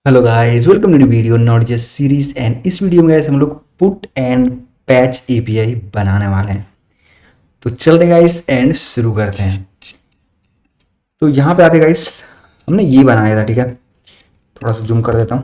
Hello guys, welcome to video node JS series. And इस video में guys हम लोग पुट एंड पैच एपीआई बनाने वाले हैं। तो चलते गाइस एंड शुरू करते हैं। तो यहाँ पे आते गाइस, हमने ये बनाया था, ठीक है। थोड़ा सा जूम कर देता हूँ।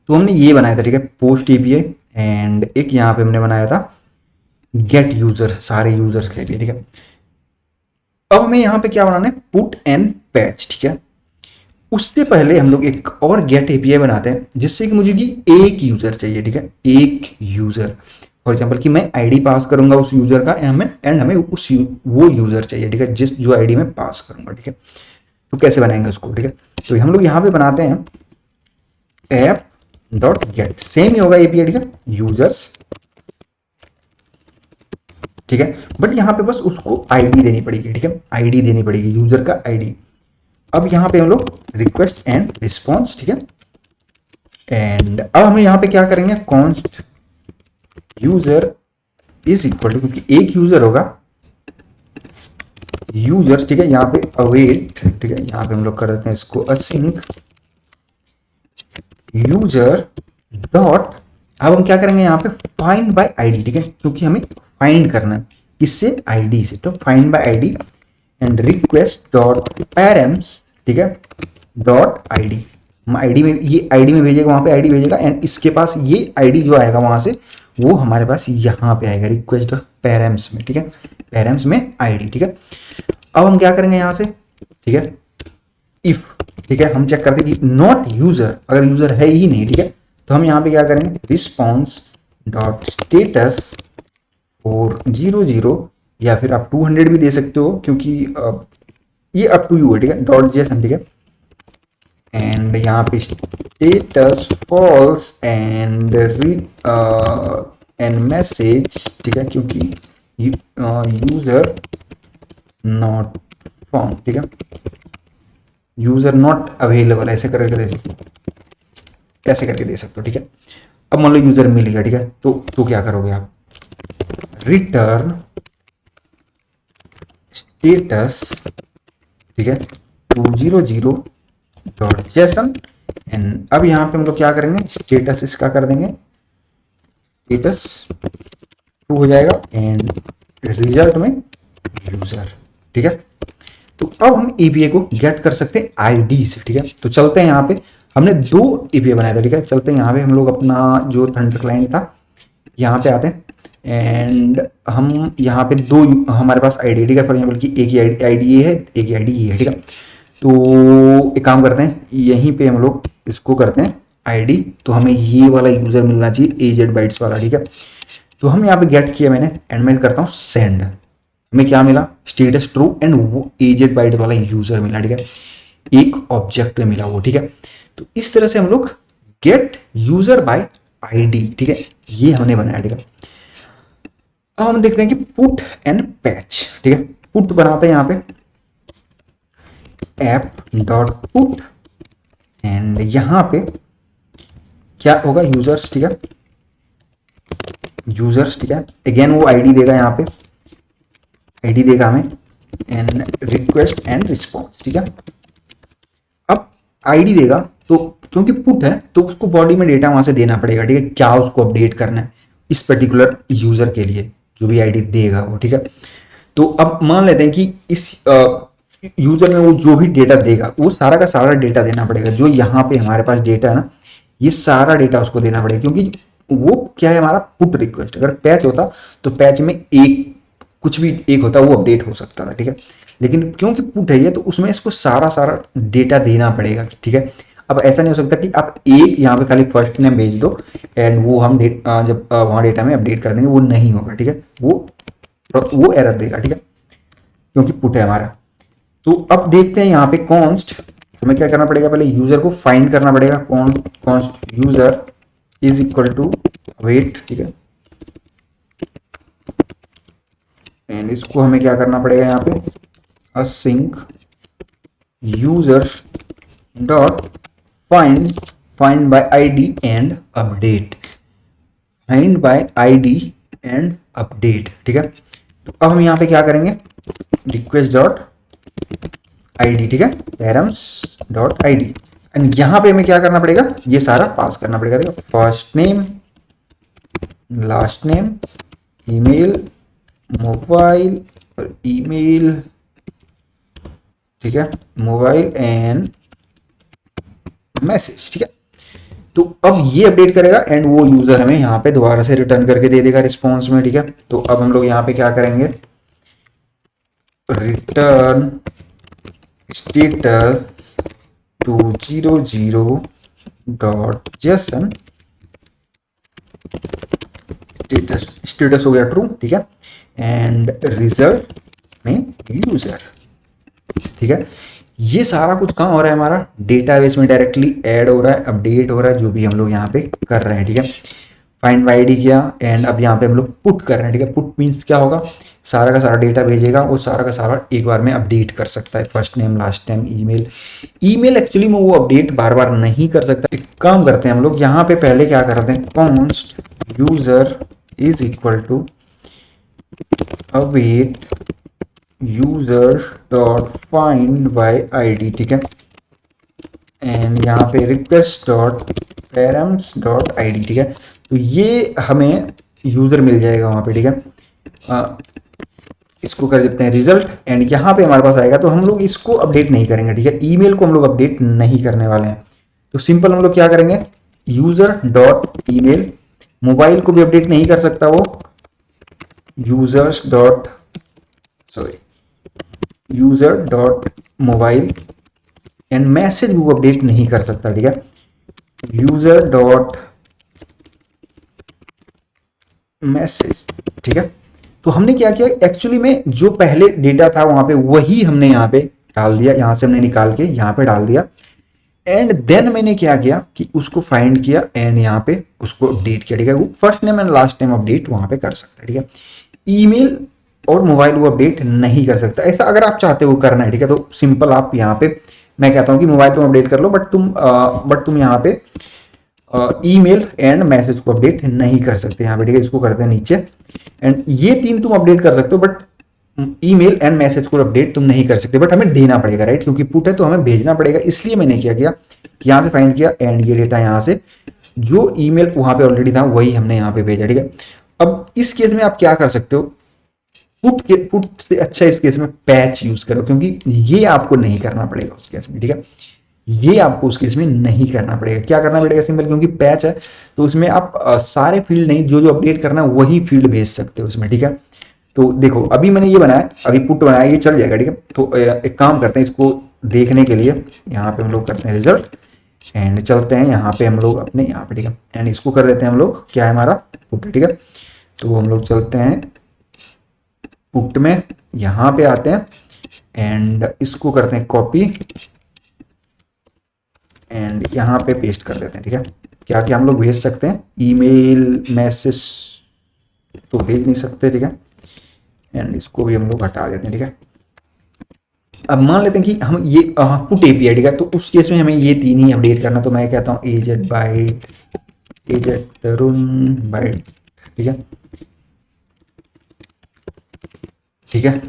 तो हमने ये बनाया था, ठीक है, पोस्ट एपीआई। एंड एक यहाँ पे हमने बनाया था गेट यूजर, सारे यूजर्स के लिए, ठीक है। अब हमें यहाँ पे क्या बनाना है, पुट एंड पैच, ठीक है। उससे पहले हम लोग एक और गेट एपीआई बनाते हैं, जिससे कि मुझे कि एक यूजर चाहिए, ठीक है, एक यूजर। फॉर एग्जांपल कि मैं आईडी पास करूंगा उस यूजर का, एंड हमें वो यूजर चाहिए, ठीक है, जो आईडी में पास करूंगा, ठीक है। तो कैसे बनाएंगे उसको, ठीक है। तो हम लोग यहाँ पे बनाते हैं ऐप डॉट गेट, सेम ही होगा एपीआई, ठीक है, यूजर्स, ठीक है। बट यहाँ पे बस उसको आईडी देनी पड़ेगी, ठीक है, आईडी देनी पड़ेगी, यूजर का आईडी। अब यहाँ पे हम लोग रिक्वेस्ट एंड रिस्पॉन्स, ठीक है। एंड अब हम यहाँ पे क्या करेंगे, const user is equal to, क्योंकि एक यूजर होगा, यूजर, ठीक है, यहाँ पे अवेट, ठीक है, यहाँ पे हम लोग कर देते हैं इसको असिंक यूजर डॉट। अब हम क्या करेंगे यहाँ पे फाइंड बाय आईडी, ठीक है, क्योंकि हमें फाइंड करना है किससे, आईडी से। तो find by ID and request dot parents, ठीक है, डॉट आईडी। आईडी में, ये आईडी में भेजेगा, वहां पे आईडी भेजेगा। एंड इसके पास ये आईडी जो आएगा वहां से, वो हमारे पास यहाँ पे आएगा रिक्वेस्ट डॉट पैरेंट्स में, ठीक है, पैरेंट्स में आईडी, ठीक है। अब हम क्या करेंगे यहाँ से, ठीक है, इफ, ठीक है, हम चेक करते हैं कि नॉट यूजर, अगर यूजर है ही नहीं, ठीक है, तो हम यहाँ पे क्या करेंगे, रिस्पॉन्स डॉट स्टेटस 400, या फिर आप 200 भी दे सकते हो, क्योंकि ये अप टू यू है, ठीक है, डॉट जेसन, ठीक है। एंड यहाँ पे status false and and message, ठीक है, क्योंकि यूजर नॉट फाउंड, ठीक है, यूजर नॉट अवेलेबल, ऐसे करके दे सकते हो, ऐसे करके दे सकते हो, ठीक है। अब मान लो यूजर मिल गया, ठीक है, तो क्या करोगे आप, रिटर्न स्टेटस, ठीक है, 200 डॉट जेसन। एंड अब यहाँ पे हम लोग क्या करेंगे, स्टेटस इसका कर देंगे, स्टेटस ट्रू हो जाएगा एंड रिजल्ट में यूजर, ठीक है। तो अब हम एपीआई को गेट कर सकते हैं आईडी से, ठीक है। तो चलते हैं, यहाँ पे हमने दो एपीआई बनाया था, ठीक है। चलते हैं यहाँ पे, हम लोग अपना जो थंडर क्लाइंट था, यहाँ पे आते हैं। एंड हम यहाँ पे दो हमारे पास आईडी, ठीक है, फॉर एग्जाम्पल की एक ही आईडी ये है, एक ही आईडी ये है, ठीक है। तो एक काम करते हैं, यहीं पे हम लोग इसको करते हैं आईडी। तो हमें ये वाला यूजर मिलना चाहिए, एजेड बाइट्स वाला, ठीक है। तो हम यहाँ पे गेट किया मैंने, एंड मैं करता हूँ सेंड। हमें क्या मिला, स्टेटस ट्रू एंड वो एजेड बाइट वाला यूजर मिला, ठीक है, एक ऑब्जेक्ट मिला वो, ठीक है। तो इस तरह से हम लोग गेट यूजर बाय आईडी, ठीक है, ये हमने बनाया, ठीक है। अब हम देखते हैं कि पुट एंड पैच, ठीक है। पुट बनाते हैं यहाँ पे ऐप डॉट पुट, एंड यहाँ पे क्या होगा, यूजर्स, ठीक है, यूजर्स, ठीक है। अगेन वो आईडी देगा, यहाँ पे आईडी देगा हमें, एंड रिक्वेस्ट एंड रिस्पॉन्स, ठीक है। अब आईडी देगा, तो क्योंकि पुट है तो उसको बॉडी में डेटा वहां से देना पड़ेगा, ठीक है, क्या उसको अपडेट करना है इस पर्टिकुलर यूजर के लिए, जो भी आईडी देगा वो, ठीक है। तो अब मान लेते हैं कि इस यूजर में वो जो भी डेटा देगा, वो सारा का सारा डेटा देना पड़ेगा, जो यहाँ पे हमारे पास डेटा है ना, ये सारा डेटा उसको देना पड़ेगा, क्योंकि वो क्या है, हमारा पुट रिक्वेस्ट। अगर पैच होता तो पैच में एक कुछ भी एक होता, वो अपडेट हो सकता था, ठीक है। लेकिन क्योंकि पुट है ये, तो उसमें इसको सारा सारा डेटा देना पड़ेगा, ठीक है। अब ऐसा नहीं हो सकता कि आप एक यहाँ पे खाली फर्स्ट नेम भेज दो एंड वो हम जब वहाँ डेटा में अपडेट कर देंगे, वो नहीं होगा, ठीक है, वो एरर देगा, ठीक है, क्योंकि पुट है हमारा। तो अब देखते हैं यहाँ पे कॉन्स्ट, हमें क्या करना पड़ेगा, पहले यूजर को फाइंड करना पड़ेगा, const user is equal to wait, ठीक है। एंड इसको हमें क्या करना पड़ेगा, यहाँ पे async user dot find by ID and update, find by ID and update, ठीक है। तो अब हम यहाँ पे क्या करेंगे, रिक्वेस्ट डॉट आईडी, ठीक है, पैरम्स डॉट आईडी, एंड यहाँ पे हमें क्या करना पड़ेगा, ये सारा पास करना पड़ेगा। देखो first name, last name, email, mobile और ईमेल, ठीक है, मोबाइल एंड मैसेज, ठीक है। तो अब ये अपडेट करेगा एंड वो यूजर हमें यहाँ पे दोबारा से रिटर्न करके दे देगा रिस्पॉन्स में, ठीक है। तो अब हम लोग यहाँ पे क्या करेंगे, रिटर्न स्टेटस 200.json, स्टेटस हो गया ट्रू, ठीक है, एंड रिजल्ट में यूजर, ठीक है। ये सारा कुछ कहाँ हो रहा है, हमारा डेटाबेस में डायरेक्टली ऐड हो रहा है, अपडेट हो रहा है, जो भी हम लोग यहाँ पे कर रहे हैं, ठीक है। फाइंड बाय आईडी किया एंड अब यहाँ पे हम लोग पुट कर रहे हैं, ठीक है। पुट मीन्स क्या होगा, सारा का सारा डेटा भेजेगा और सारा का सारा एक बार में अपडेट कर सकता है, first name, last name, email. Email actually में वो अपडेट बार बार नहीं कर सकता। एक काम करते हैं हम लोग, यहाँ पे पहले क्या करते हैं, const user is equal to await user dot find by ID, ठीक है, एंड यहाँ पे request dot params dot ID, ठीक है। तो ये हमें यूजर मिल जाएगा वहाँ पे, ठीक है। इसको कर देते हैं रिजल्ट एंड यहाँ पे हमारे पास आएगा। तो हम लोग इसको अपडेट नहीं करेंगे, ठीक है, ईमेल को हम लोग अपडेट नहीं करने वाले हैं। तो सिंपल हम लोग क्या करेंगे, यूजर डॉट ईमेल, मोबाइल को भी अपडेट नहीं कर सकता वो, users dot user dot mobile and message वो अपडेट नहीं कर सकता, ठीक है, यूजर डॉट मैसेज, ठीक है। तो हमने क्या किया, एक्चुअली में जो पहले डेटा था वहां पे वही हमने यहाँ पे डाल दिया, यहां से हमने निकाल के यहाँ पे डाल दिया एंड देन मैंने क्या किया कि उसको फाइंड किया एंड यहाँ पे उसको अपडेट किया, ठीक है। वो first name and last name update वहां पे कर सकता है, ठीक है। ईमेल और मोबाइल वो अपडेट नहीं कर सकता। ऐसा अगर आप चाहते हो करना है, ठीक है, तो सिंपल आप यहाँ पे, मैं कहता हूँ कि मोबाइल तुम अपडेट कर लो, बट तुम यहाँ पे ईमेल एंड मैसेज को अपडेट नहीं कर सकते यहाँ पे, ठीक है। इसको करते हैं नीचे एंड ये तीन तुम अपडेट कर सकते हो, बट ईमेल एंड मैसेज को अपडेट तुम नहीं कर सकते, बट हमें देना पड़ेगा, राइट, क्योंकि पुट है तो हमें भेजना पड़ेगा। इसलिए मैंने क्या किया, यहाँ से फाइंड किया एंड ये डेटा यहाँ से जो ईमेल वहां पे ऑलरेडी था वही हमने यहाँ पे भेजा, ठीक है। अब इस केस में आप क्या कर सकते हो, पुट से अच्छा इस केस में पैच यूज करो, क्योंकि ये आपको नहीं करना पड़ेगा उस केस में, ठीक है। ये आपको उस केस में नहीं करना पड़ेगा। क्या करना पड़ेगा, सिंपल, क्योंकि पैच है तो उसमें आप सारे फील्ड नहीं, जो जो अपडेट करना है वही फील्ड भेज सकते हो उसमें, ठीक है। तो देखो अभी मैंने ये बनाया, अभी पुट बनाया, ये चल जाएगा, ठीक है। तो एक काम करते हैं, इसको देखने के लिए यहाँ पे हम लोग करते हैं रिजल्ट एंड चलते हैं यहाँ पे हम लोग अपने यहाँ पे, ठीक है, एंड इसको कर देते हैं हम लोग, क्या है हमारा पुट, ठीक है। तो हम लोग चलते हैं पुट में, यहाँ पे आते हैं एंड इसको करते हैं कॉपी एंड यहाँ पे पेस्ट कर देते हैं, ठीक है। क्या क्या हम लोग भेज सकते हैं, ईमेल, मैसेज तो भेज नहीं सकते, ठीक है, एंड इसको भी हम लोग हटा देते हैं, ठीक है। अब मान लेते हैं कि हम ये पुट एपीआई, ठीक है, तो उस केस में हमें ये तीन ही अपडेट करना। तो मैं कहता हूँ एजेड बाइट, एजेड तरुण बाइट, ठीक है, ठीक है।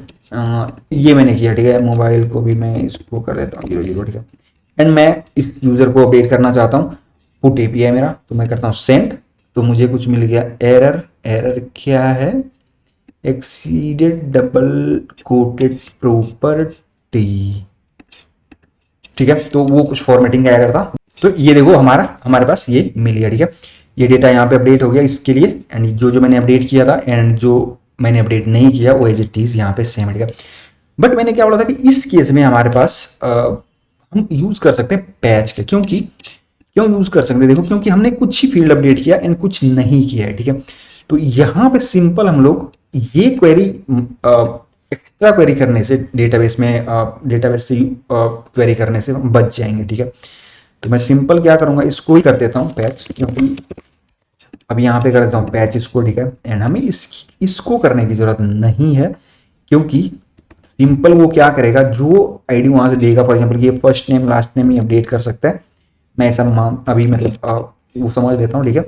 ये मैंने किया, ठीक है। मोबाइल को भी मैं इसको कर देता हूँ 00, ठीक है, एंड मैं इस यूजर को अपडेट करना चाहता हूँ, पुट एपीआई मेरा, तो मैं करता हूँ सेंड। तो मुझे कुछ मिल गया, एरर, एरर क्या है, एक्सीडेड डबल कोटेड प्रॉपर्टी, ठीक है। तो वो कुछ फॉर्मेटिंग का एरर था। तो ये देखो हमारे पास ये मिल गया, ठीक है। ये डेटा यहाँ पे अपडेट हो गया इसके लिए एंड जो जो मैंने अपडेट किया था एंड जो मैंने अपडेट नहीं किया वो एज इट इज यहाँ पे सेम है, ठीक है। बट मैंने क्या बोला था कि इस केस में हमारे पास हम यूज कर सकते हैं पैच के, क्योंकि क्यों यूज कर सकते हैं, देखो, क्योंकि हमने कुछ ही फील्ड अपडेट किया एंड कुछ नहीं किया है, ठीक है। तो यहाँ पे सिंपल हम लोग ये क्वेरी एक्स्ट्रा क्वेरी करने से डेटाबेस से क्वेरी करने से हम बच जाएंगे, ठीक है। तो मैं सिंपल क्या करूंगा, इसको ही कर देता हूँ पैच, क्योंकि अब यहाँ पे कर देता हूँ पैच इसको, ठीक है। एंड हमें इसको करने की जरूरत नहीं है, क्योंकि सिंपल वो क्या करेगा, जो आईडी वहां से देगा, फॉर एग्जांपल ये फर्स्ट नेम लास्ट नेम ही अपडेट कर सकता है, मैं ऐसा अभी मतलब वो समझ लेता हूँ, ठीक है।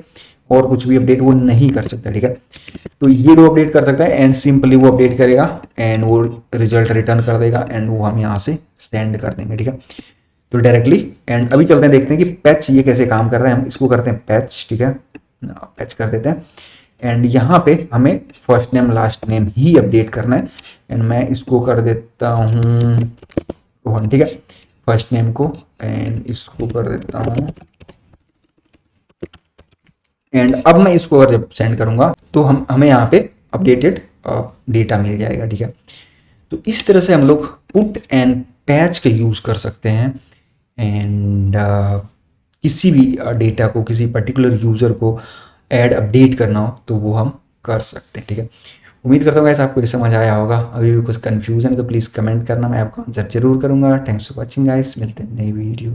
और कुछ भी अपडेट वो नहीं कर सकता, ठीक है। तो ये दो अपडेट कर सकता है एंड सिंपली वो अपडेट करेगा एंड वो रिजल्ट रिटर्न कर देगा एंड वो हम यहाँ से सेंड कर देंगे, ठीक है। तो डायरेक्टली। एंड अभी चलते हैं देखते हैं कि पैच ये कैसे काम कर रहा है। हम इसको करते हैं पैच, ठीक है, पैच कर देते हैं। एंड यहाँ पे हमें फर्स्ट नेम लास्ट नेम ही अपडेट करना है। एंड मैं इसको कर देता हूँ रोहन, ठीक है, फर्स्ट नेम को। एंड इसको कर देता हूँ। एंड अब मैं इसको अगर जब सेंड करूंगा तो हमें यहाँ पे अपडेटेड डेटा मिल जाएगा, ठीक है। तो इस तरह से हम लोग पुट एंड पैच का यूज़ कर सकते हैं। एंड किसी भी डेटा को, किसी पर्टिकुलर यूज़र को ऐड अपडेट करना हो तो वो हम कर सकते हैं, ठीक है। उम्मीद करता हूँ गाइस आपको ये समझ आया होगा। अभी भी कुछ कन्फ्यूजन है तो प्लीज़ कमेंट करना, मैं आपका आंसर जरूर करूँगा। थैंक्स फॉर वॉचिंग गाइस, मिलते हैं नई वीडियो।